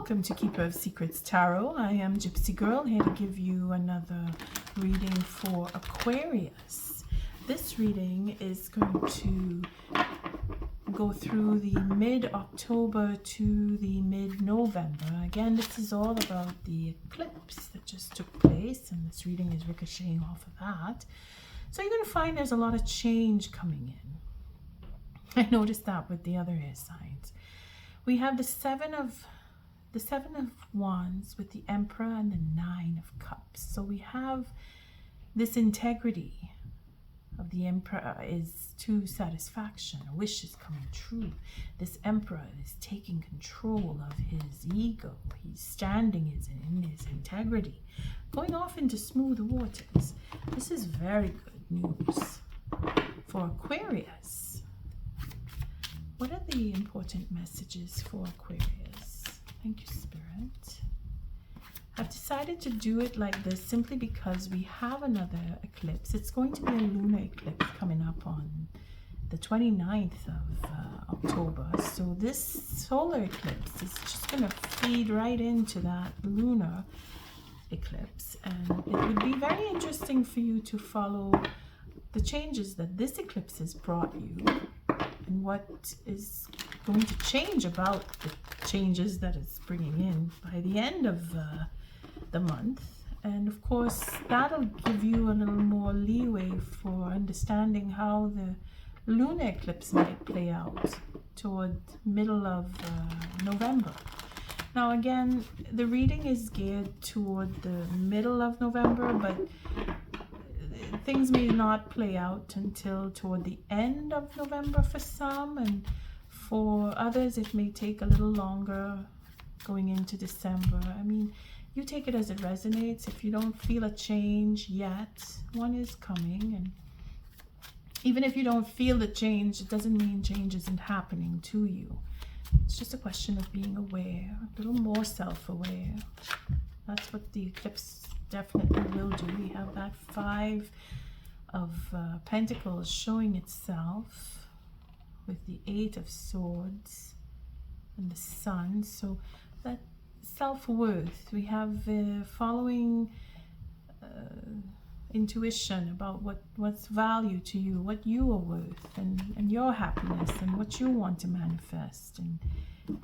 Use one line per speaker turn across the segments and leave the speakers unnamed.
Welcome to Keeper of Secrets Tarot. I am Gypsy Girl, here to give you another reading for Aquarius. This reading is going to go through the mid-October to the mid-November. Again, this is all about the eclipse that just took place, and this reading is ricocheting off of that. So you're going to find there's a lot of change coming in. I noticed that with the other air signs. We have the Seven of Wands with the Emperor and the Nine of Cups. So we have this integrity of the Emperor is to satisfaction. A wish is coming true. This Emperor is taking control of his ego. He's standing in his integrity, going off into smooth waters. This is very good news for Aquarius. What are the important messages for Aquarius? Thank you, Spirit. I've decided to do it like this simply because we have another eclipse. It's going to be a lunar eclipse coming up on the 29th of October. So this solar eclipse is just going to feed right into that lunar eclipse. And it would be very interesting for you to follow the changes that this eclipse has brought you and what is going to change about the changes that it's bringing in by the end of the month. And of course that'll give you a little more leeway for understanding how the lunar eclipse might play out toward middle of November. Now again, the reading is geared toward the middle of November, but things may not play out until toward the end of November for some, and for others it may take a little longer going into December. I mean, you take it as it resonates. If you don't feel a change yet, one is coming. And even if you don't feel the change, it doesn't mean change isn't happening to you. It's just a question of being aware, a little more self-aware. That's what the eclipse definitely will do. We have that Five of Pentacles showing itself with the Eight of Swords and the Sun. So that self-worth, we have following intuition about what's value to you, what you are worth, and your happiness, and what you want to manifest and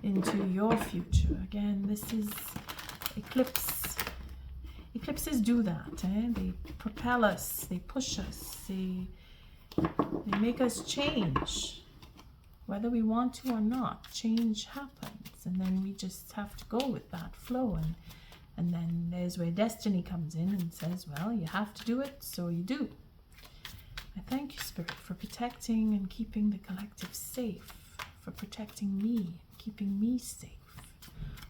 into your future. Again, this is eclipses do that. They propel us, they push us, they make us change. Whether we want to or not, change happens, and then we just have to go with that flow. And then there's where destiny comes in and says, well, you have to do it, so you do. I thank you, Spirit, for protecting and keeping the collective safe, for protecting me, keeping me safe.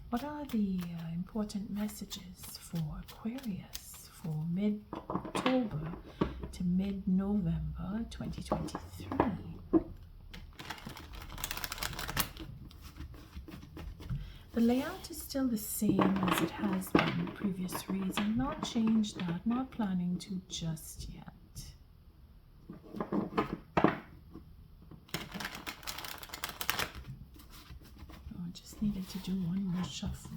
What are the important messages for Aquarius for mid-October to mid-November 2023? The layout is still the same as it has been in previous reads. I've not changed that, not planning to just yet. I just needed to do one more shuffle.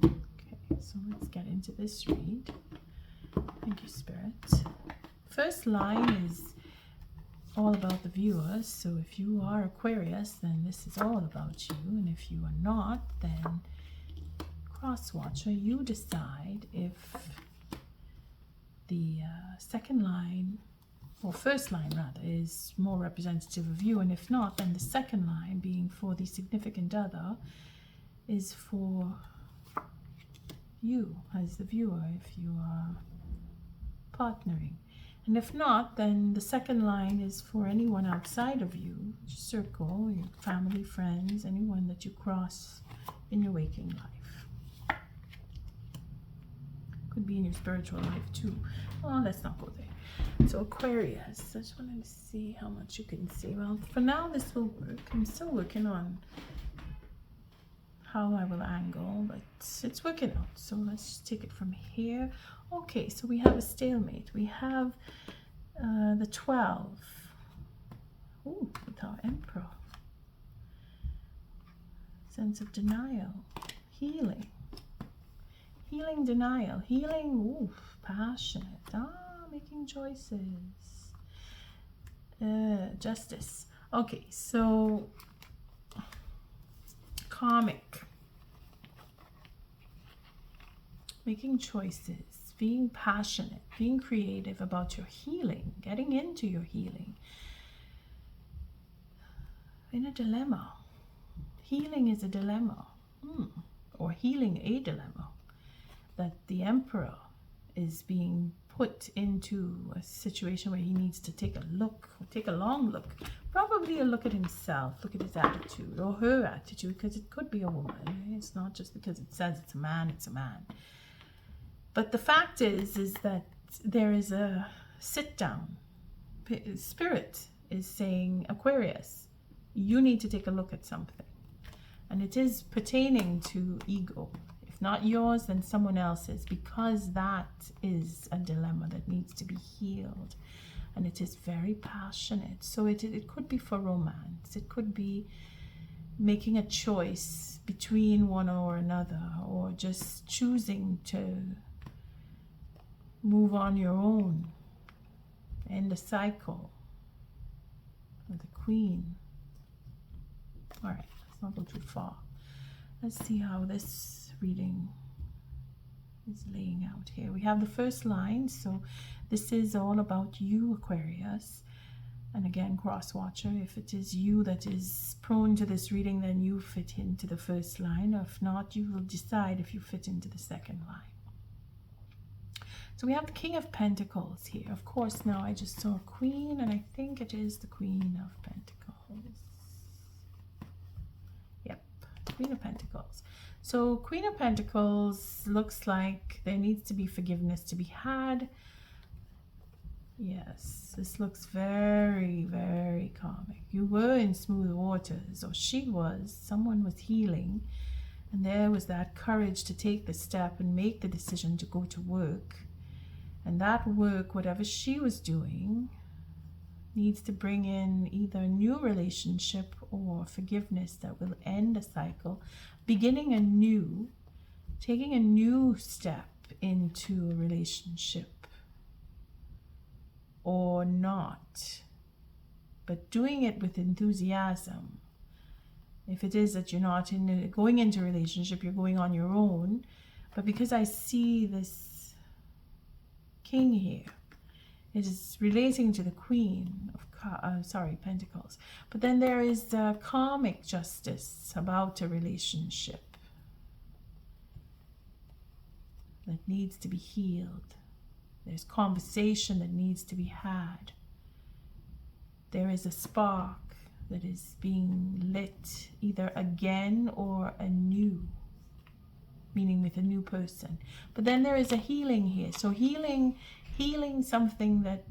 Okay, so let's get into this read. Thank you, Spirit. First line is all about the viewers. So if you are Aquarius, then this is all about you. And if you are not, then cross-watcher, you decide if the second line, or first line rather, is more representative of you. And if not, then the second line, being for the significant other, is for you as the viewer if you are partnering. And if not, then the second line is for anyone outside of you, your circle, your family, friends, anyone that you cross in your waking life. Could be in your spiritual life too. Well, let's not go there. So Aquarius, I just wanted to see how much you can see. Well, for now this will work. I'm still working on how I will angle, but it's working out. So let's just take it from here. Okay, so we have a stalemate. We have the 12 Ooh, with our Emperor. Sense of denial. Healing. Healing, denial. Healing, ooh, passionate. Making choices. Justice. Okay, so karmic. Making choices, being passionate, being creative about your healing, getting into your healing. In a dilemma. Healing is a dilemma, or healing a dilemma, that the Emperor is being put into a situation where he needs to take a long look, probably a look at himself, look at his attitude or her attitude, because it could be a woman. It's not just because it says it's a man, it's a man. But the fact is that there is a sit down. Spirit is saying, Aquarius, you need to take a look at something. And it is pertaining to ego. If not yours, then someone else's, because that is a dilemma that needs to be healed. And it is very passionate. So it could be for romance. It could be making a choice between one or another, or just choosing to move on your own, end a cycle. The Queen. All right, let's not go too far. Let's see how this reading is laying out here. We have the first line, so this is all about you, Aquarius. And again, cross watcher, if it is you that is prone to this reading, then you fit into the first line. If not, you will decide if you fit into the second line. So we have the King of Pentacles here. Of course, now I just saw a Queen, and I think it is the Queen of Pentacles. Yep, Queen of Pentacles. So Queen of Pentacles looks like there needs to be forgiveness to be had. Yes, this looks very, very karmic. You were in smooth waters, or she was. Someone was healing, and there was that courage to take the step and make the decision to go to work. And that work, whatever she was doing, needs to bring in either a new relationship or forgiveness that will end a cycle, beginning anew, taking a new step into a relationship, or not, but doing it with enthusiasm. If it is that you're not going into a relationship, you're going on your own. But because I see this King here, it is relating to the Queen of Pentacles. But then there is the karmic justice about a relationship that needs to be healed. There's conversation that needs to be had. There is a spark that is being lit either again or anew, meaning with a new person. But then there is a healing here. So healing something that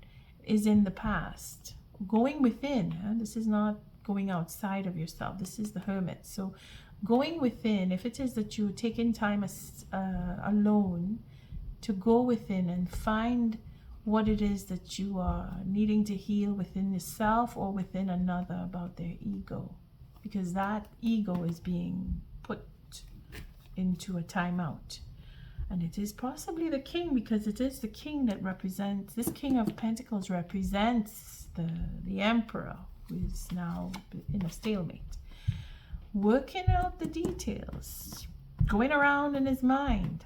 is in the past. Going within. This is not going outside of yourself. This is the Hermit. So going within, if it is that you're taking time alone to go within and find what it is that you are needing to heal within yourself or within another about their ego. Because that ego is being put into a timeout. And it is possibly the King, because it is the King that represents, this King of Pentacles represents the Emperor, who is now in a stalemate. Working out the details, going around in his mind,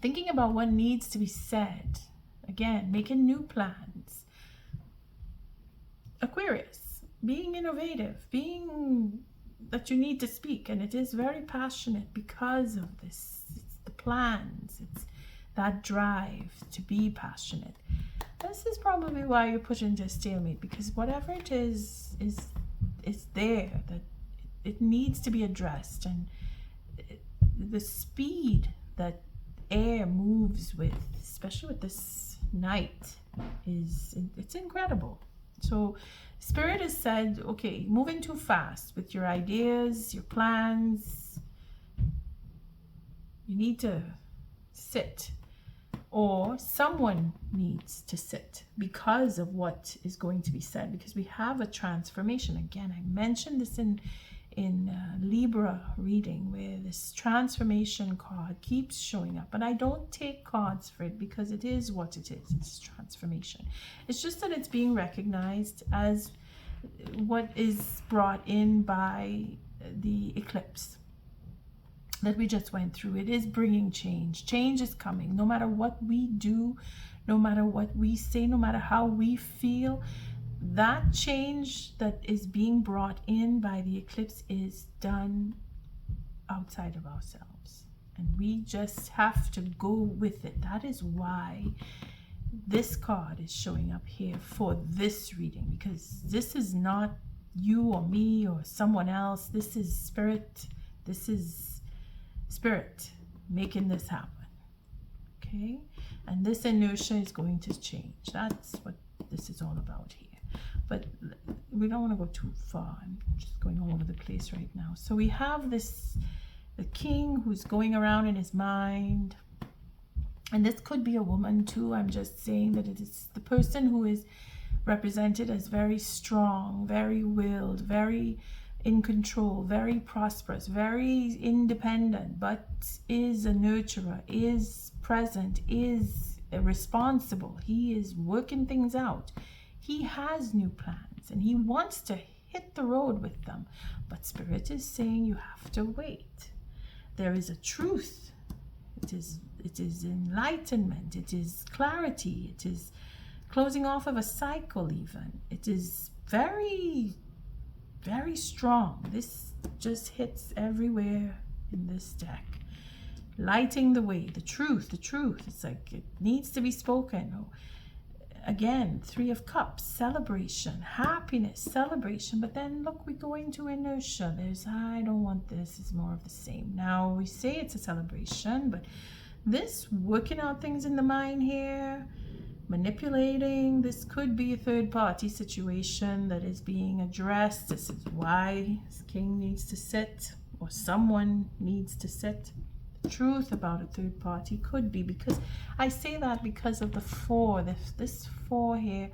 thinking about what needs to be said. Again, making new plans. Aquarius, being innovative, being that you need to speak, and it is very passionate because of this. It's the plans, it's that drive to be passionate. This is probably why you're put into a stalemate, because whatever it is there, that it needs to be addressed. And the speed that air moves with, especially with this night, it's incredible. So Spirit has said, okay, moving too fast with your ideas, your plans. You need to sit or someone needs to sit because of what is going to be said, because we have a transformation. Again, I mentioned this in Libra reading, where this transformation card keeps showing up, but I don't take cards for it because it is what it is. It's transformation. It's just that it's being recognized as what is brought in by the eclipse that we just went through. It is bringing change. Change is coming. No matter what we do, no matter what we say, no matter how we feel, that change that is being brought in by the eclipse is done outside of ourselves. And we just have to go with it. That is why this card is showing up here for this reading, because this is not you or me or someone else. This is spirit. This is spirit making this happen. Okay? And this inertia is going to change. That's what this is all about here. But we don't want to go too far. I'm just going all over the place right now. So we have this, the king who's going around in his mind. And this could be a woman too. I'm just saying that it is the person who is represented as very strong, very willed, very in control, very prosperous, very independent, but is a nurturer, is present, is responsible. He is working things out. He has new plans and he wants to hit the road with them. But Spirit is saying you have to wait. There is a truth. It is enlightenment. It is clarity. It is closing off of a cycle even. It is very, very strong. This just hits everywhere in this deck. Lighting the way. The truth. It's like it needs to be spoken. Again, 3 of Cups, celebration, happiness, celebration. But then look, we go into inertia. There's, I don't want this. It's more of the same. Now we say it's a celebration, but this working out things in the mind here, manipulating, this could be a third party situation that is being addressed. This is why this king needs to sit, or someone needs to sit. Truth about a third party could be, because I say that because of the 4. This 4 here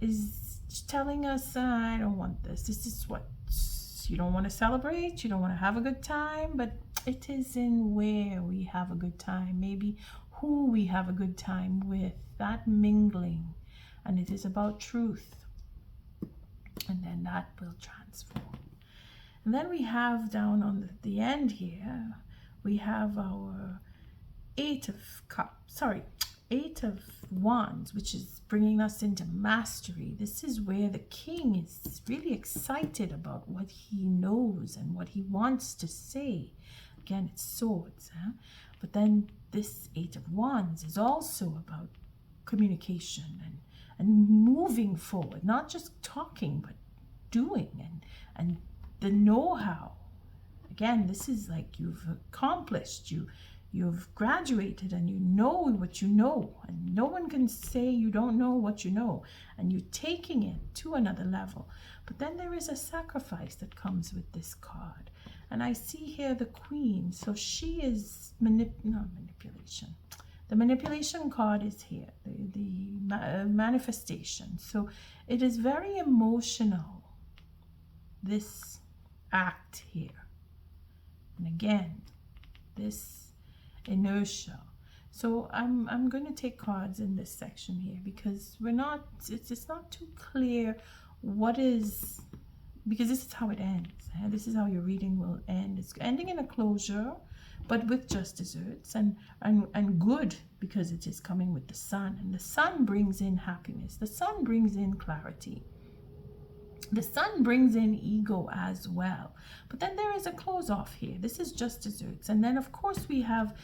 is telling us, I don't want this. This is what you don't want to celebrate, you don't want to have a good time, but it is in where we have a good time, maybe who we have a good time with, that mingling. And it is about truth, and then that will transform. And then we have down on the end here, we have our 8 of Wands, which is bringing us into mastery. This is where the king is really excited about what he knows and what he wants to say. Again, it's swords. But then this 8 of Wands is also about communication and moving forward, not just talking, but doing and the know-how. Again, this is like you've accomplished, you've graduated and you know what you know, and no one can say you don't know what you know, and you're taking it to another level. But then there is a sacrifice that comes with this card. And I see here the Queen, so she is manipulation. The manipulation card is here, the manifestation. So it is very emotional, this act here. And again, this inertia. So I'm going to take cards in this section here, because it's not too clear what is, because this is how it ends. This is how your reading will end. It's ending in a closure, but with just desserts and good, because it is coming with the sun, and the sun brings in happiness. The sun brings in clarity. The sun brings in ego as well. But then there is a close off here. This is just desserts. And then, of course, we have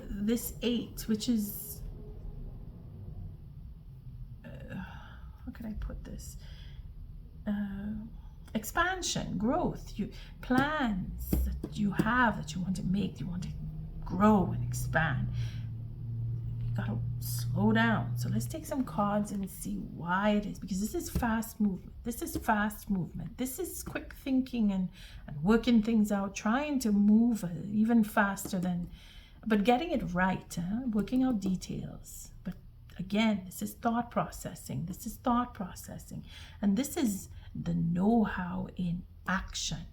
this 8, which is, how can I put this? Expansion, growth, plans that you have, that you want to make, you want to grow and expand. Gotta slow down. So let's take some cards and see why it is, because this is fast movement. This is fast movement. This is quick thinking and working things out, trying to move even faster than but getting it right, working out details. But again, this is thought processing. This is thought processing. And this is the know-how in action.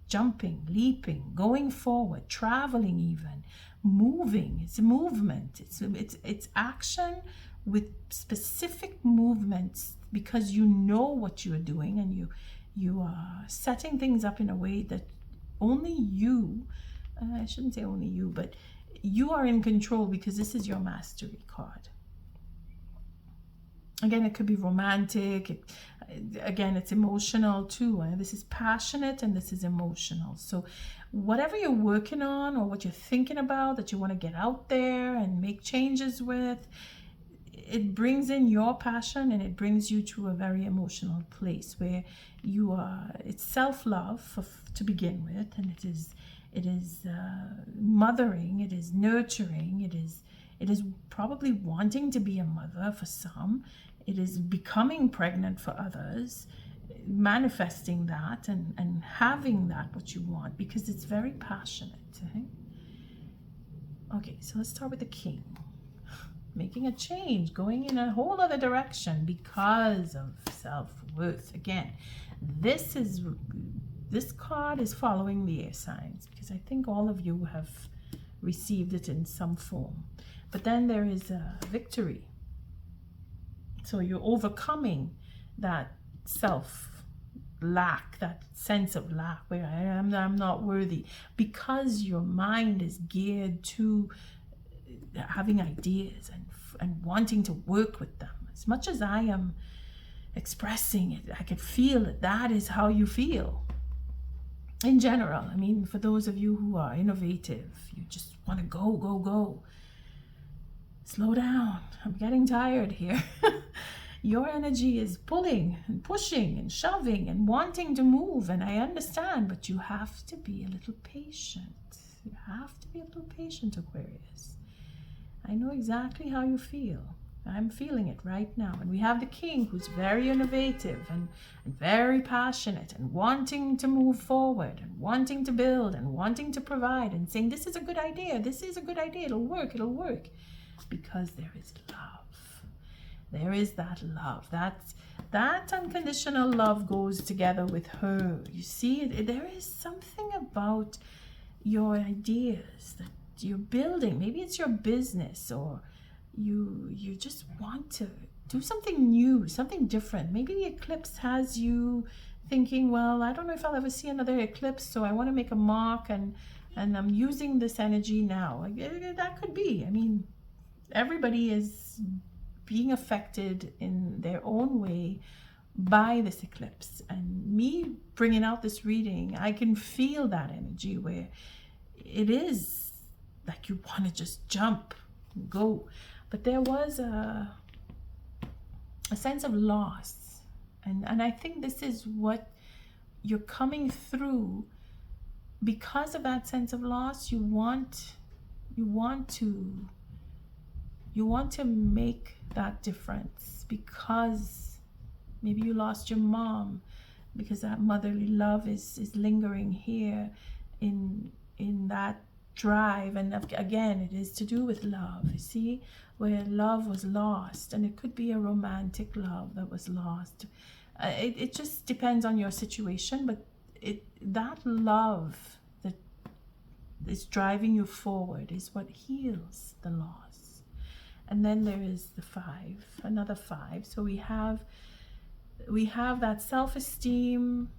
Jumping, leaping, going forward, traveling even, moving. It's a movement. It's action with specific movements, because you know what you're doing, and you are setting things up in a way that only you, I shouldn't say only you, but you are in control, because this is your mastery card. Again, it could be romantic. Again, it's emotional too. This is passionate and this is emotional. So whatever you're working on or what you're thinking about that you want to get out there and make changes with, it brings in your passion, and it brings you to a very emotional place where you are, it's self-love to begin with, and it is mothering, it is nurturing, it is probably wanting to be a mother for some. It is becoming pregnant for others, manifesting that and having that what you want, because it's very passionate. Okay, so let's start with the King. Making a change, going in a whole other direction because of self-worth. Again, this card is following the air signs, because I think all of you have received it in some form. But then there is a victory. So you're overcoming that lack, that sense of lack where I'm not worthy, because your mind is geared to having ideas and wanting to work with them. As much as I am expressing it, I can feel it. That is how you feel. In general, I mean, for those of you who are innovative, you just want to go, go, go. Slow down. I'm getting tired here. Your energy is pulling and pushing and shoving and wanting to move, and I understand, but you have to be a little patient. You have to be a little patient, Aquarius. I know exactly how you feel. I'm feeling it right now. And we have the King, who's very innovative and very passionate and wanting to move forward and wanting to build and wanting to provide and saying, this is a good idea. This is a good idea. It'll work. It'll work. Because there is love. There is that love. That unconditional love goes together with her. You see, there is something about your ideas that you're building. Maybe it's your business, or you just want to do something new, something different. Maybe the eclipse has you thinking, well, I don't know if I'll ever see another eclipse, so I want to make a mark, and I'm using this energy now. That could be. I mean, everybody is being affected in their own way by this eclipse. And me bringing out this reading, I can feel that energy where it is like you want to just jump, go. But there was a sense of loss. And I think this is what you're coming through. Because of that sense of loss, you want to make that difference, because maybe you lost your mom, because that motherly love is lingering here in that drive. And again, it is to do with love, you see, where love was lost, and it could be a romantic love that was lost. It just depends on your situation, but that love that is driving you forward is what heals the loss. And then there is the 5, another 5. So we have that self-esteem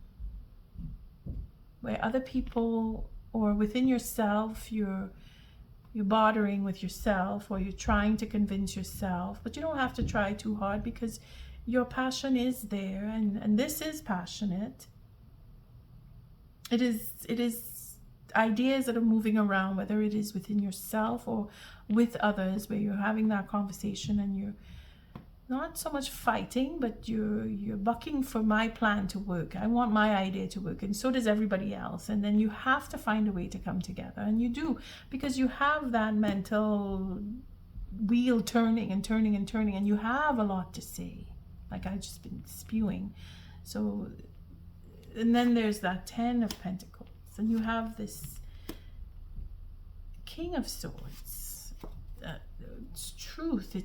where other people, or within yourself, you're bartering with yourself, or you're trying to convince yourself, but you don't have to try too hard, because your passion is there, and this is passionate. It is ideas that are moving around, whether it is within yourself or with others, where you're having that conversation and you're not so much fighting, but you're bucking for my plan to work. I want my idea to work, and so does everybody else. And then you have to find a way to come together, and you do, because you have that mental wheel turning and turning and turning, and you have a lot to say, like I've just been spewing. So, and then there's that 10 of Pentacles, and you have this King of Swords. It's truth.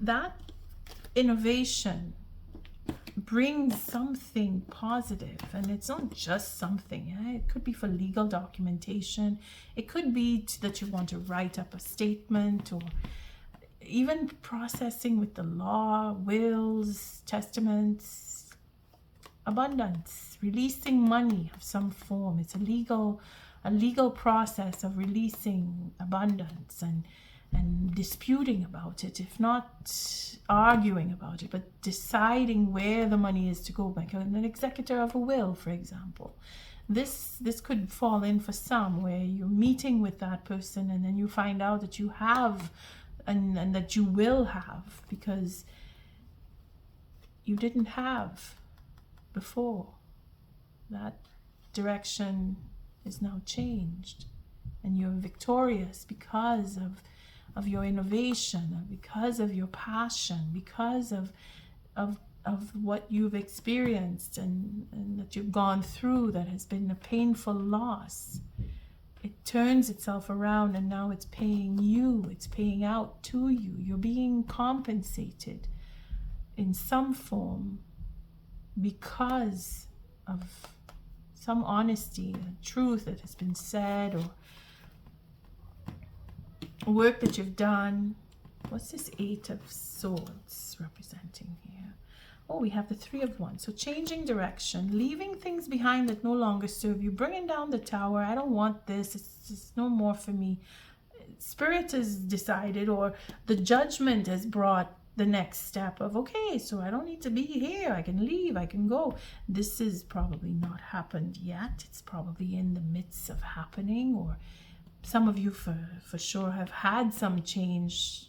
That innovation brings something positive, and it's not just something. It could be for legal documentation. It could be that you want to write up a statement, or even processing with the law, wills, testaments, abundance, releasing money of some form. It's a legal process of releasing abundance and disputing about it, if not arguing about it, but deciding where the money is to go, like an executor of a will, for example. This could fall in for some, where you're meeting with that person and then you find out that you have and that you will have, because you didn't have before. That direction is now changed, and you're victorious because of your innovation, because of your passion, because of what you've experienced and that you've gone through, that has been a painful loss. It turns itself around, and now it's paying you, it's paying out to you. You're being compensated in some form because of some honesty, a truth that has been said, or work that you've done. What's this Eight of Swords representing here? Oh, we have the Three of Wands. So changing direction, leaving things behind that no longer serve you, bringing down the tower. I don't want this. It's no more for me. Spirit has decided, or the judgment has brought the next step of, okay, so I don't need to be here. I can leave. I can go. This is probably not happened yet. It's probably in the midst of happening, or some of you for sure have had some change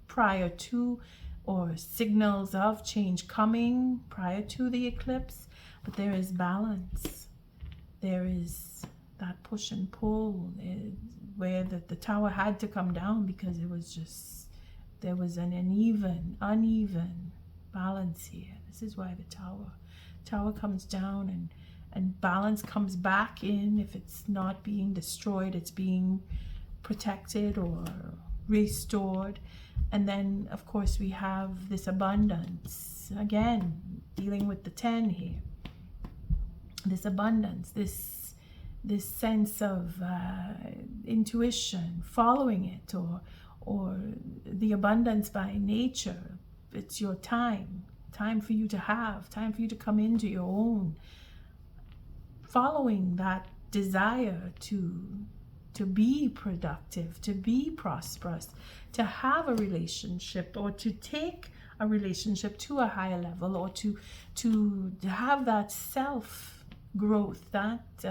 prior to, or signals of change coming prior to the eclipse. But there is balance. There is that push and pull, where the tower had to come down, because it was just, there was an uneven balance here. This is why the tower comes down, and balance comes back in. If it's not being destroyed, it's being protected or restored. And then, of course, we have this abundance. Again, dealing with the 10 here. This abundance, this sense of intuition, following it, or the abundance by nature. It's your time for you to have, time for you to come into your own. Following that desire to be productive, to be prosperous, to have a relationship, or to take a relationship to a higher level, or to have that self growth, that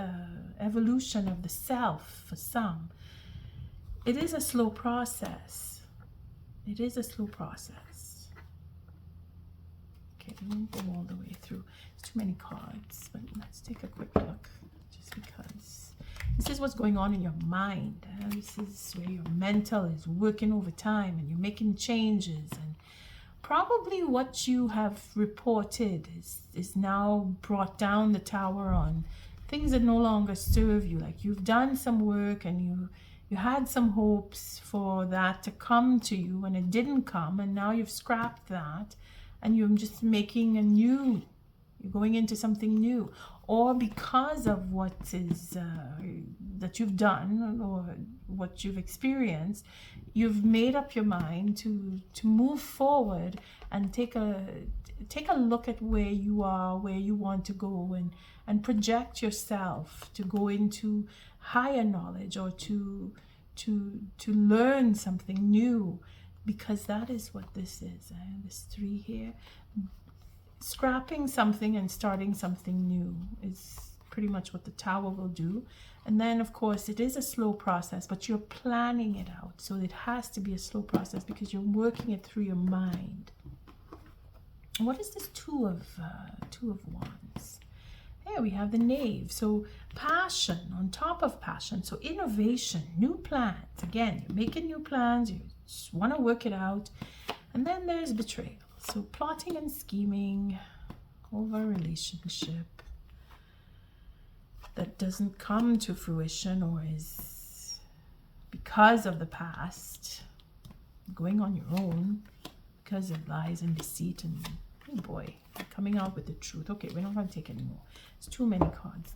evolution of the self for some. It is a slow process. It is a slow process. Okay, we won't go all the way through. There's too many cards, but let's take a quick look, just because this is what's going on in your mind. This is where your mental is working overtime, and you're making changes, and probably what you have reported is now brought down the tower on things that no longer serve you. Like, you've done some work, and you had some hopes for that to come to you, and it didn't come, and now you've scrapped that, and you're just making a new, you're going into something new. Or because of what is that you've done, or what you've experienced, you've made up your mind to move forward and take a look at where you are, where you want to go, and project yourself to go into higher knowledge, or to learn something new, because that is what this is. This 3 here. Scrapping something and starting something new is pretty much what the tower will do. And then, of course, it is a slow process, but you're planning it out. So it has to be a slow process, because you're working it through your mind. What is this Two of Wands? Here we have the Knave. So passion on top of passion. So innovation, new plans. Again, you're making new plans. You just want to work it out. And then there's betrayal. So plotting and scheming over a relationship. that doesn't come to fruition or is because of the past, going on your own because of lies and deceit and, oh boy, coming out with the truth. Okay, we're not going to take anymore. It's too many cards.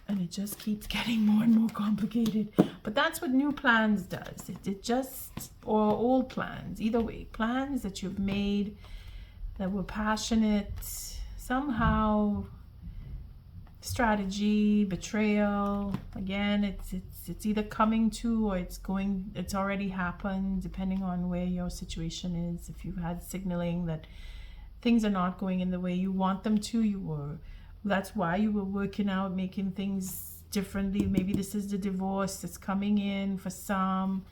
And it just keeps getting more and more complicated. But that's what new plans does. It just, or old plans, either way, plans that you've made that were passionate, somehow strategy, betrayal. Again, it's either coming to or it's already happened, depending on where your situation is. If you've had signaling that things are not going in the way you want them to, that's why you were working out, making things differently. Maybe this is the divorce that's coming in for some.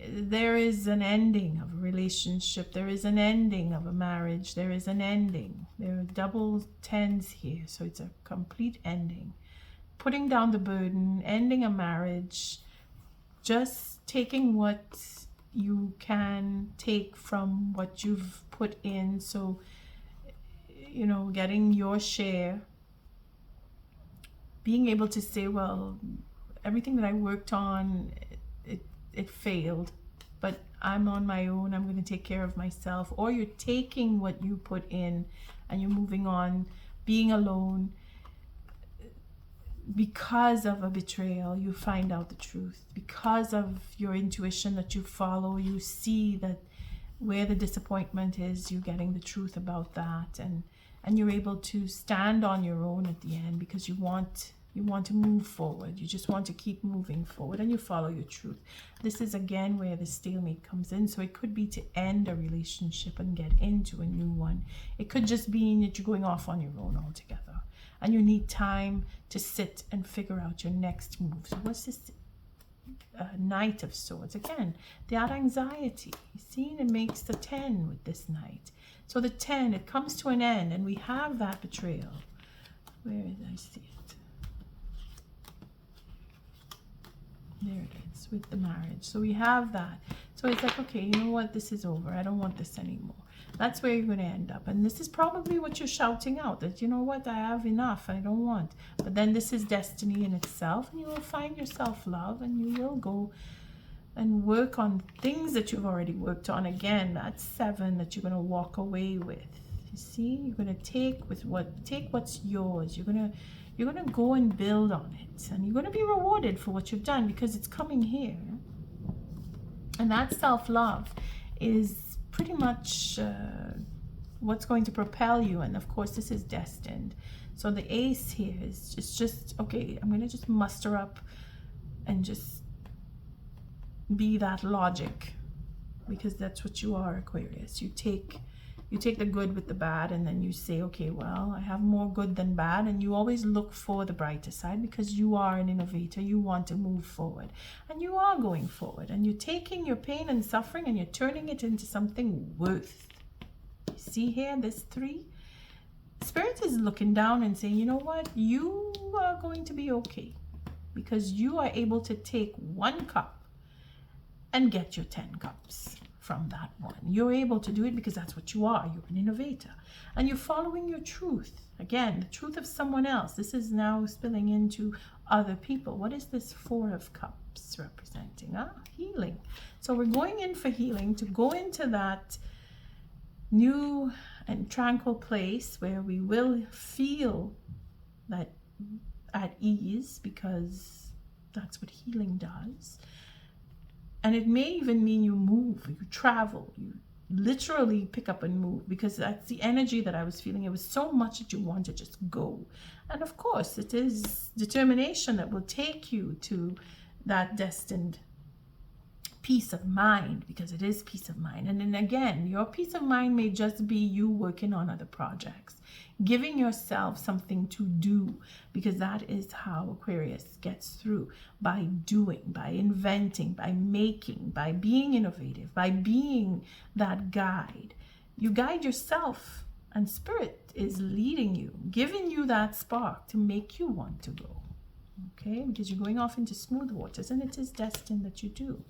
There is an ending of a relationship. There is an ending of a marriage. There is an ending. There are double tens here, so it's a complete ending. Putting down the burden, ending a marriage, just taking what you can take from what you've put in. So, getting your share. Being able to say, well, everything that I worked on, it failed, but I'm on my own. I'm going to take care of myself. Or you're taking what you put in and you're moving on, being alone. Because of a betrayal, you find out the truth. Because of your intuition that you follow, you see that where the disappointment is, you're getting the truth about that. And you're able to stand on your own at the end because you want to move forward. You just want to keep moving forward and you follow your truth. This is again where the stalemate comes in. So it could be to end a relationship and get into a new one. It could just mean that you're going off on your own altogether and you need time to sit and figure out your next move. So what's this Knight of Swords? Again, that anxiety. You see, it makes the 10 with this Knight. So the 10, it comes to an end and we have that betrayal. Where did I see it? There it is, with the marriage. So we have that. So it's like, okay, you know what? This is over. I don't want this anymore. That's where you're going to end up. And this is probably what you're shouting out, that, you know what? I have enough. I don't want. But then this is destiny in itself. And you will find your self-love and you will go and work on things that you've already worked on. Again, that's 7 that you're going to walk away with. You see, you're going to take what's yours. You're going to go and build on it, and you're going to be rewarded for what you've done because it's coming here. And that self-love is pretty much what's going to propel you. And of course, this is destined. So the ace here is just okay, I'm going to just muster up and just be that logic, because that's what you are, Aquarius. You take the good with the bad, and then you say, okay, well, I have more good than bad, and you always look for the brighter side because you are an innovator. You want to move forward, and you are going forward, and you're taking your pain and suffering and you're turning it into something worth. You see here, this 3? Spirit is looking down and saying, you know what? You are going to be okay because you are able to take 1 cup and get your 10 cups from that one. You're able to do it because that's what you are. You're an innovator. And you're following your truth. Again, the truth of someone else. This is now spilling into other people. What is this 4 of Cups representing? Healing. So we're going in for healing, to go into that new and tranquil place where we will feel that at ease, because that's what healing does. And it may even mean you move, you travel, you literally pick up and move, because that's the energy that I was feeling. It was so much that you want to just go. And of course, it is determination that will take you to that destined peace of mind, because it is peace of mind. And then again, your peace of mind may just be you working on other projects, giving yourself something to do, because that is how Aquarius gets through, by doing, by inventing, by making, by being innovative, by being that guide. You guide yourself, and Spirit is leading you, giving you that spark to make you want to go. Okay, because you're going off into smooth waters, and it is destined that you do.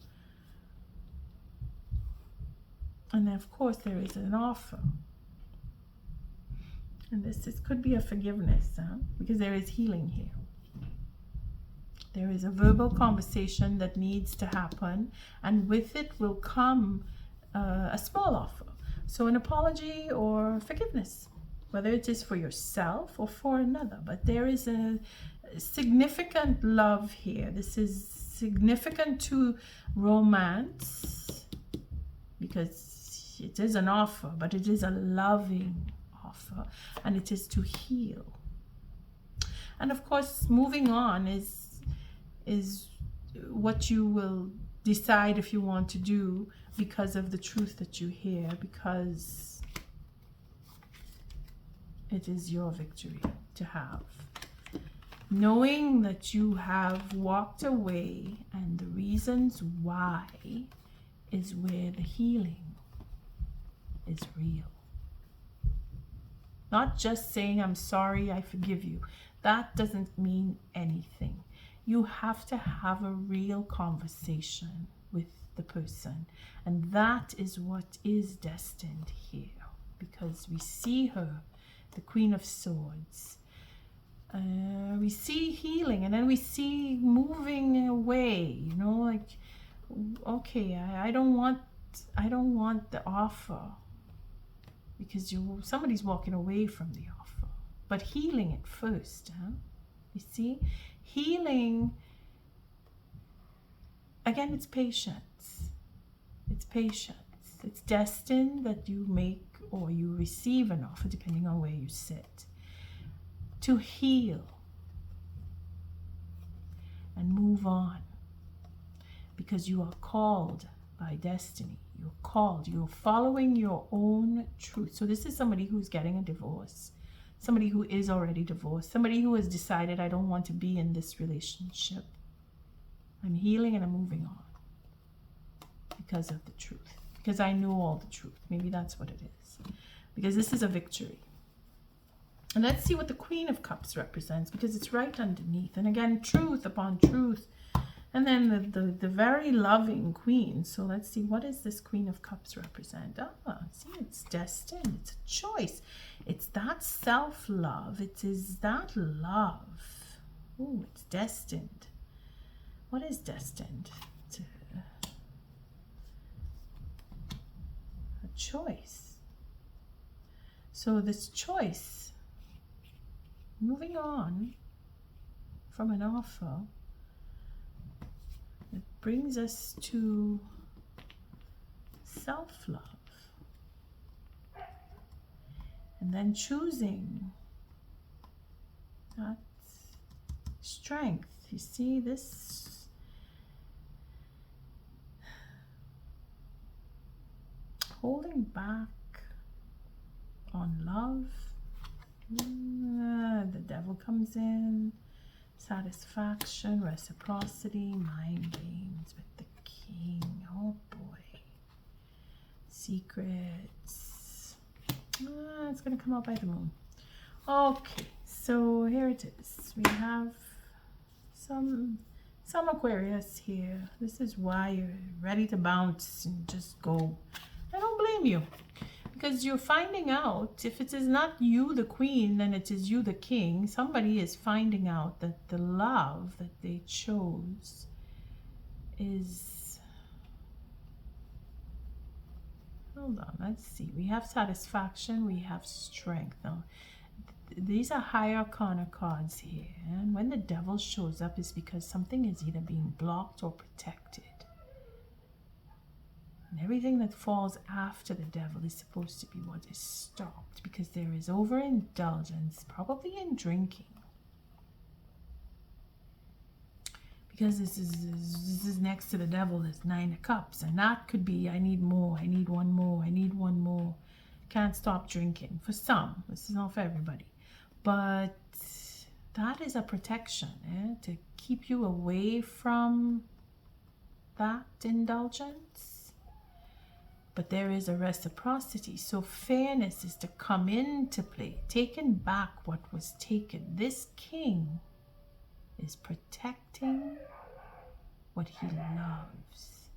And of course, there is an offer. And this could be a forgiveness, because there is healing here. There is a verbal conversation that needs to happen, and with it will come a small offer. So an apology or forgiveness, whether it is for yourself or for another. But there is a significant love here. This is significant to romance, because it is an offer, but it is a loving offer, and it is to heal. And of course, moving on is what you will decide if you want to do, because of the truth that you hear, because it is your victory to have. Knowing that you have walked away, and the reasons why is where the healing is real. Not just saying, I'm sorry, I forgive you. That doesn't mean anything. You have to have a real conversation with the person. And that is what is destined here. Because we see her, the Queen of Swords. We see healing, and then we see moving away, you know, like, okay, I don't want the offer, because somebody's walking away from the offer, but healing it first, you see, healing, again, it's patience. It's destined that you make or you receive an offer, depending on where you sit, to heal and move on, because you are called by destiny. You're called. You're following your own truth. So this is somebody who's getting a divorce, somebody who is already divorced, somebody who has decided, I don't want to be in this relationship. I'm healing and I'm moving on because of the truth, because I know all the truth. Maybe that's what it is, because this is a victory. And let's see what the Queen of Cups represents, because it's right underneath. And again, truth upon truth. And then the very loving Queen. So let's see, what does this Queen of Cups represent? See, it's destined. It's a choice. It's that self-love. It is that love. Oh, it's destined. What is destined? A choice. So this choice, moving on from an offer, it brings us to self-love, and then choosing that strength. You see this, holding back on love. The devil comes in. Satisfaction, reciprocity, mind games with the king. Oh boy. Secrets. It's going to come out by the moon. Okay, so here it is. We have some Aquarius here. This is why you're ready to bounce and just go. I don't blame you. Because you're finding out, if it is not you the queen, then it is you the king. Somebody is finding out that the love that they chose is... Hold on, let's see. We have satisfaction, we have strength. Now, these are high arcana cards here. And when the devil shows up, it's because something is either being blocked or protected. And everything that falls after the devil is supposed to be what is stopped, because there is overindulgence, probably in drinking. Because this is next to the devil, there's 9 of Cups, and that could be, I need more, I need one more, I need one more. Can't stop drinking. For some, this is not for everybody. But that is a protection, to keep you away from that indulgence. But there is a reciprocity. So fairness is to come into play, taking back what was taken. This king is protecting what he loves.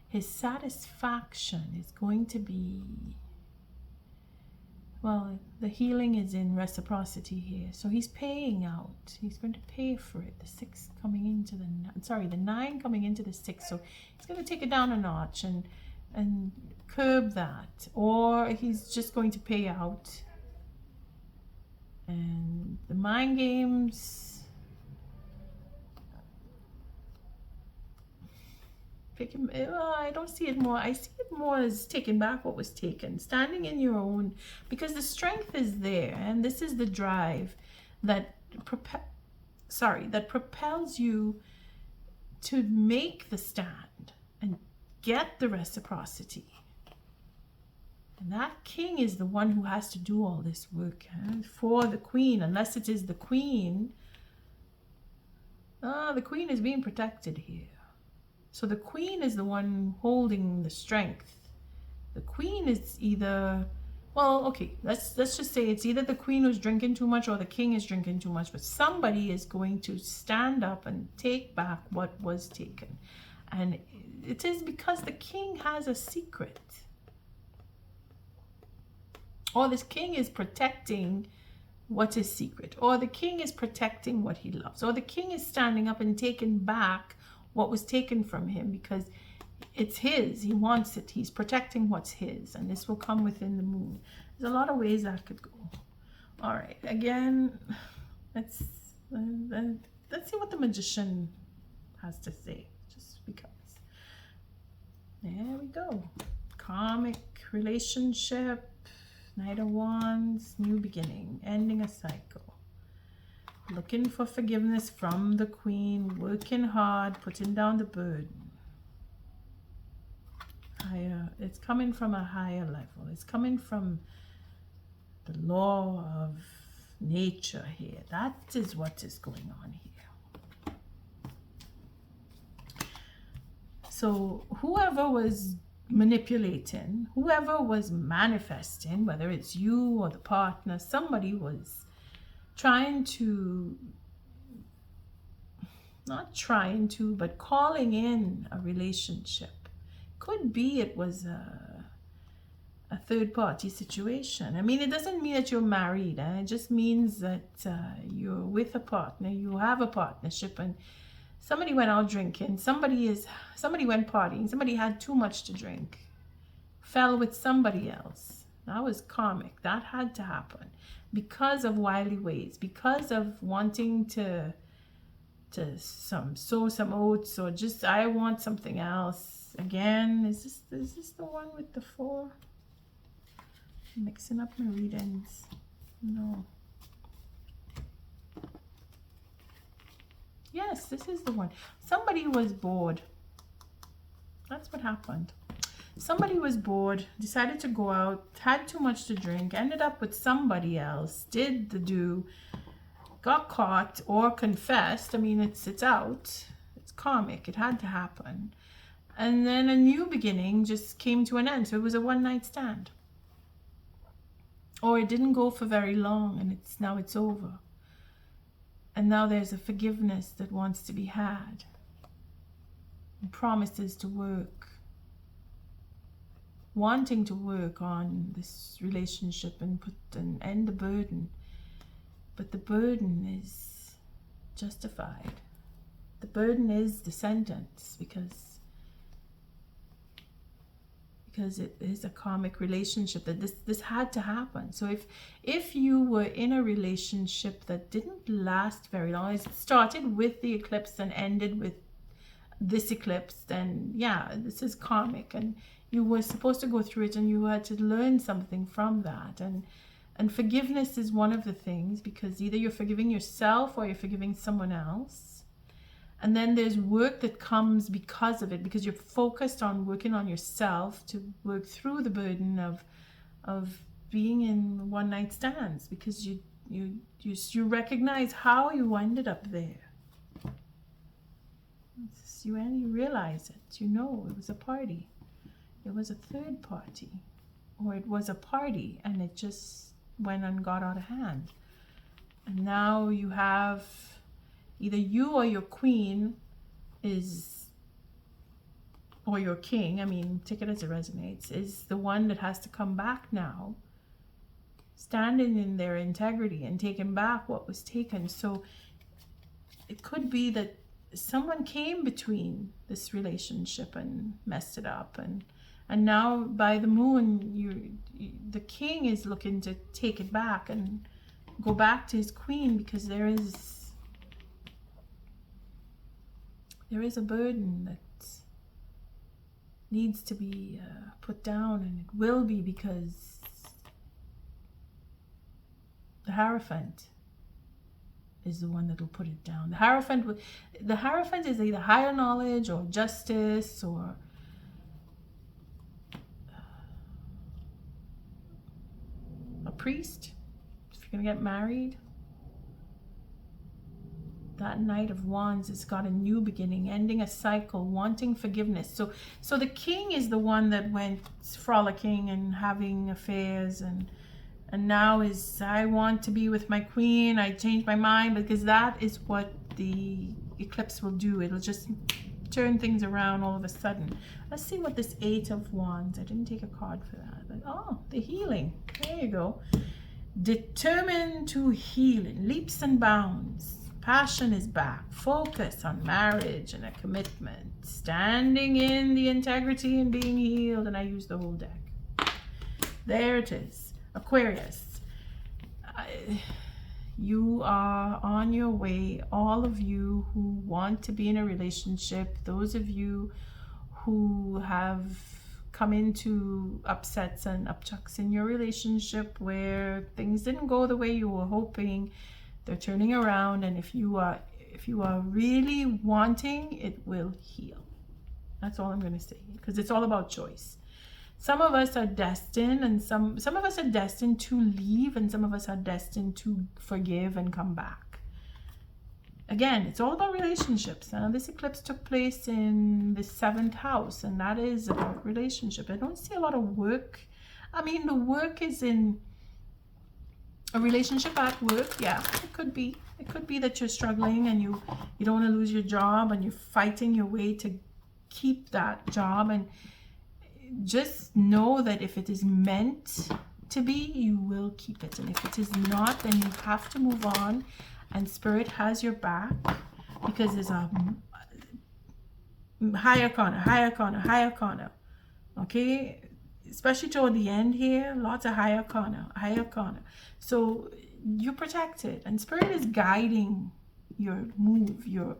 His satisfaction is going to be Well, the healing is in reciprocity here. So he's paying out. He's going to pay for it. The 6 coming into the, sorry, the 9 coming into the 6. So he's going to take it down a notch and curb that. Or he's just going to pay out. And the mind games, I don't see it more. I see it more as taking back what was taken, standing in your own, because the strength is there, and this is the drive that propels you to make the stand and get the reciprocity. And that king is the one who has to do all this work for the queen, unless it is the queen. The queen is being protected here. So the queen is the one holding the strength. The queen is either, well, okay, let's just say it's either the queen who's drinking too much or the king is drinking too much, but somebody is going to stand up and take back what was taken. And it is because the king has a secret. Or this king is protecting what is secret. Or the king is protecting what he loves. Or the king is standing up and taking back what was taken from him because it's his. He wants it. He's protecting what's his. And this will come within the moon. There's a lot of ways that could go. All right. Again, let's see what the magician has to say. Just because. There we go. Karmic relationship. Knight of Wands. New beginning. Ending a cycle. Looking for forgiveness from the queen, working hard, putting down the burden. Higher, it's coming from a higher level. It's coming from the law of nature here. That is what is going on here. So whoever was manipulating, whoever was manifesting, whether it's you or the partner, somebody was but calling in a relationship. Could be it was a third party situation. I mean, it doesn't mean that you're married. It just means that you're with a partner, you have a partnership, and somebody went out drinking, somebody went partying, somebody had too much to drink, fell with somebody else. That was karmic. That had to happen. Because of wily ways, because of wanting to sow some oats, or just I want something else. Again, is this the one with the 4? I'm mixing up my readings. No. Yes, this is the one. Somebody was bored. That's what happened. Somebody was bored, decided to go out, had too much to drink, ended up with somebody else, did the do, got caught or confessed. I mean, it's out. It's karmic. It had to happen. And then a new beginning just came to an end. So it was a one-night stand. Or it didn't go for very long, and now it's over. And now there's a forgiveness that wants to be had. And promises to work. Wanting to work on this relationship and end the burden. But the burden is justified. The burden is the sentence because it is a karmic relationship that this had to happen. So if you were in a relationship that didn't last very long, it started with the eclipse and ended with this eclipse, then yeah, this is karmic, and you were supposed to go through it and you had to learn something from that. And forgiveness is one of the things, because either you're forgiving yourself or you're forgiving someone else. And then there's work that comes because of it, because you're focused on working on yourself to work through the burden of being in one night stands, because you recognize how you ended up there. You realize it. You know it was a party. It was a third party, or it was a party and it just went and got out of hand. And now you have either you or your queen or your king, I mean, take it as it resonates, is the one that has to come back now standing in their integrity and taking back what was taken. So it could be that someone came between this relationship and messed it up, and now by the moon, the king is looking to take it back and go back to his queen, because there is a burden that needs to be put down, and it will be, because the Hierophant is the one that will put it down. The Hierophant is either higher knowledge or justice, or a priest. If you're gonna get married, that Knight of Wands has got a new beginning, ending a cycle, wanting forgiveness. So the king is the one that went frolicking and having affairs, and now is, I want to be with my queen, I changed my mind, because that is what the eclipse will do. It'll just turn things around all of a sudden. Let's see what this 8 of Wands, I didn't take a card for that, but oh, the healing, there you go. Determined to heal in leaps and bounds. Passion is back. Focus on marriage and a commitment. Standing in the integrity and being healed. And I use the whole deck. There it is. Aquarius. You are on your way. All of you who want to be in a relationship. Those of you who have come into upsets and upchucks in your relationship where things didn't go the way you were hoping. They're turning around, and if you are really wanting, it will heal. That's all I'm going to say, because it's all about choice. Some of us are destined, and some of us are destined to leave, and some of us are destined to forgive and come back. Again, it's all about relationships. Now, this eclipse took place in the 7th house, and that is about relationship. I don't see a lot of work. I mean, the work is in a relationship at work. Yeah, it could be. It could be that you're struggling and you don't want to lose your job, and you're fighting your way to keep that job. And just know that if it is meant to be, you will keep it. And if it is not, then you have to move on. And Spirit has your back, because there's a higher corner. Okay? Especially toward the end here, lots of higher corner. So you're protected, and Spirit is guiding your move, your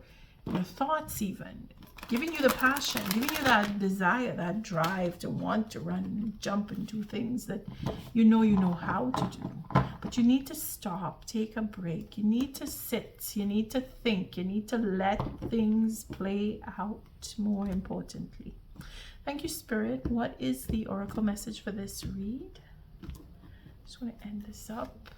thoughts, even giving you the passion, giving you that desire, that drive to want to run and jump and do things that you know how to do. But you need to stop, take a break. You need to sit, you need to think, you need to let things play out, more importantly. Thank you, Spirit. What is the oracle message for this read? Just want to end this up.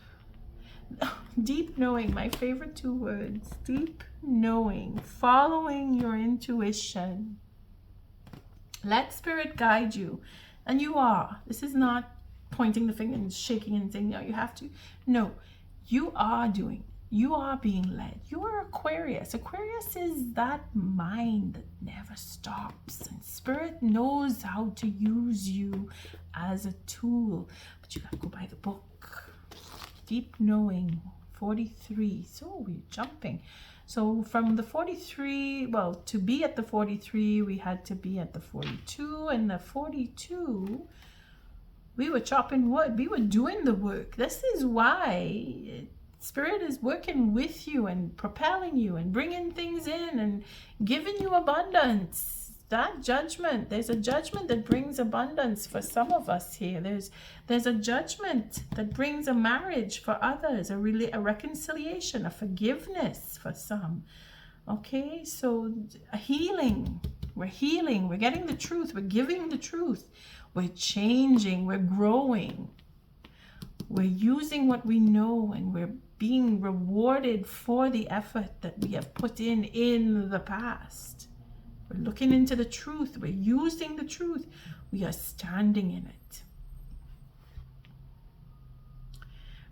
Deep knowing, my favorite 2 words. Deep knowing, following your intuition. Let Spirit guide you. And you are. This is not pointing the finger and shaking and saying, no, you have to. No, you are doing. You are being led. You are Aquarius. Aquarius is that mind that never stops. And Spirit knows how to use you as a tool. But you got to go by the book. Deep knowing, 43. So we're jumping. So from the 43, well, to be at the 43, we had to be at the 42. And the 42, we were chopping wood. We were doing the work. This is why Spirit is working with you and propelling you and bringing things in and giving you abundance. That judgment, there's a judgment that brings abundance for some of us here. There's a judgment that brings a marriage for others, a reconciliation, a forgiveness for some. Okay, so a healing. We're healing. We're getting the truth. We're giving the truth. We're changing. We're growing. We're using what we know, and we're being rewarded for the effort that we have put in the past. We're looking into the truth. We're using the truth. We are standing in it.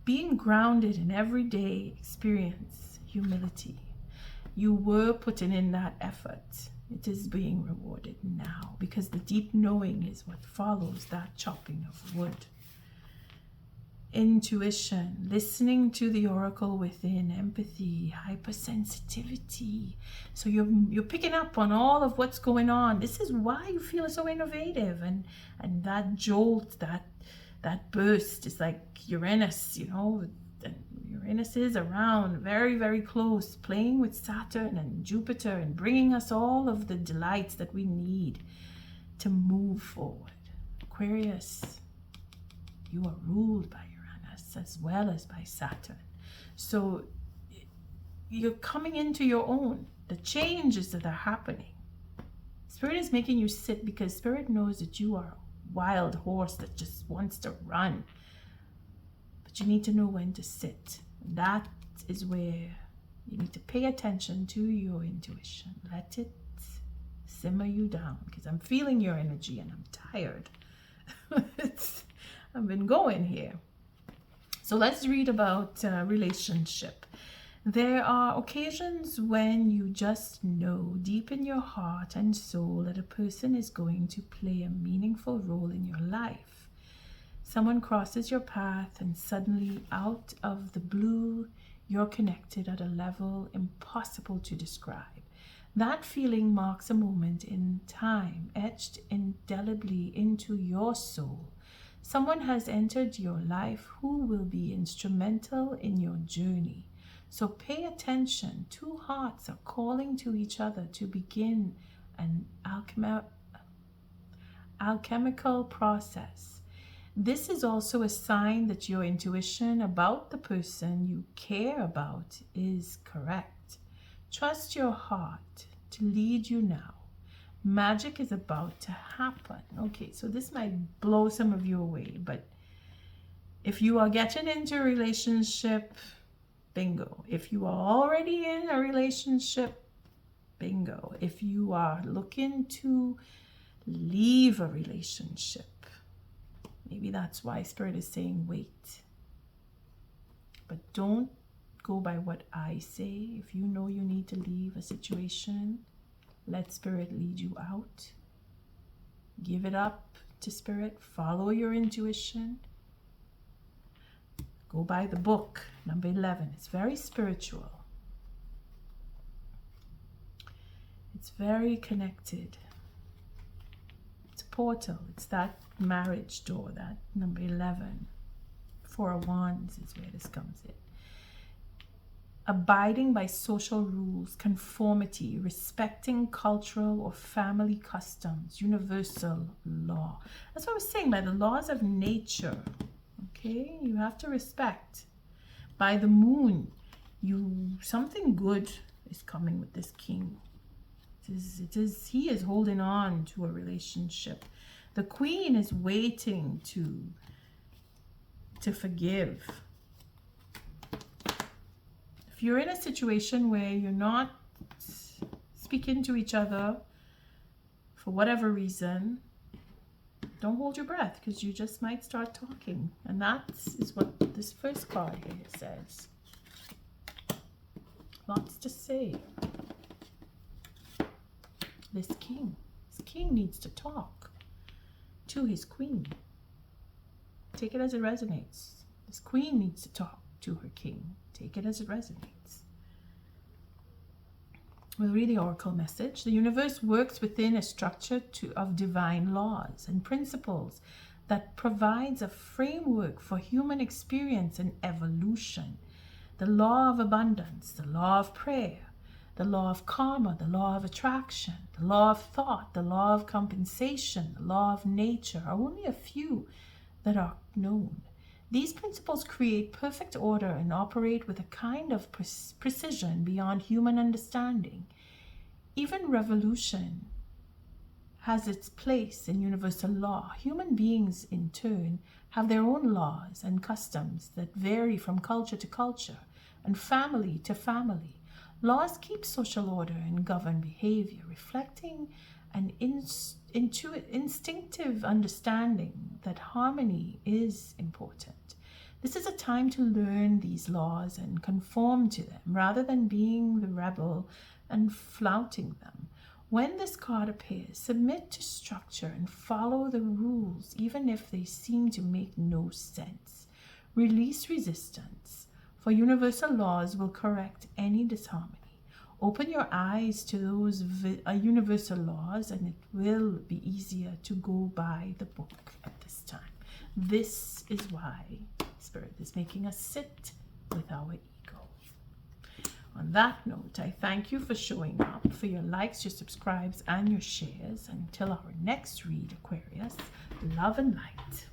Being grounded in everyday experience, humility. You were putting in that effort. It is being rewarded now, because the deep knowing is what follows that chopping of wood. intuition, listening to the oracle within, empathy, hypersensitivity. So you're picking up on all of what's going on. This is why you feel so innovative, and that jolt, that burst is like Uranus, you know. And Uranus is around, very, very close, playing with Saturn and Jupiter and bringing us all of the delights that we need to move forward. Aquarius, you are ruled by Uranus as well as by Saturn. So you're coming into your own. The changes that are happening. Spirit is making you sit because Spirit knows that you are a wild horse that just wants to run. But you need to know when to sit. That is where you need to pay attention to your intuition. Let it simmer you down, because I'm feeling your energy and I'm tired. I've been going here. So let's read about relationship. There are occasions when you just know deep in your heart and soul that a person is going to play a meaningful role in your life. Someone crosses your path and suddenly, out of the blue, you're connected at a level impossible to describe. That feeling marks a moment in time, etched indelibly into your soul. Someone has entered your life who will be instrumental in your journey. So pay attention. Two hearts are calling to each other to begin an alchemical process. This is also a sign that your intuition about the person you care about is correct. Trust your heart to lead you now. Magic is about to happen. Okay, so this might blow some of you away, but if you are getting into a relationship, bingo. If you are already in a relationship, bingo. If you are looking to leave a relationship, maybe that's why Spirit is saying wait. But don't go by what I say. If you know you need to leave a situation, let Spirit lead you out. Give it up to Spirit. Follow your intuition. Go by the book, number 11. It's very spiritual. It's very connected. It's a portal. It's that marriage door, that number 11. Four of Wands is where this comes in. Abiding by social rules, conformity, respecting cultural or family customs, universal law. That's what I was saying, by the laws of nature. Okay, you have to respect. By the moon, something good is coming with this king. He is holding on to a relationship. The queen is waiting to forgive. If you're in a situation where you're not speaking to each other for whatever reason, don't hold your breath, because you just might start talking. And that is what this first card here says. Lots to say. This king needs to talk to his queen. Take it as it resonates. This queen needs to talk to her king. Take it as it resonates. We'll read the oracle message. The universe works within a structure of divine laws and principles that provides a framework for human experience and evolution. The law of abundance, the law of prayer, the law of karma, the law of attraction, the law of thought, the law of compensation, the law of nature are only a few that are known. These principles create perfect order and operate with a kind of precision beyond human understanding. Even revolution has its place in universal law. Human beings, in turn, have their own laws and customs that vary from culture to culture and family to family. Laws keep social order and govern behavior, reflecting an instinctive understanding that harmony is important. This is a time to learn these laws and conform to them, rather than being the rebel and flouting them. When this card appears, submit to structure and follow the rules, even if they seem to make no sense. Release resistance, for universal laws will correct any disharmony. Open your eyes to those universal laws, and it will be easier to go by the book at this time. This is why Spirit is making us sit with our ego. On that note, I thank you for showing up, for your likes, your subscribes, and your shares. Until our next read, Aquarius, love and light.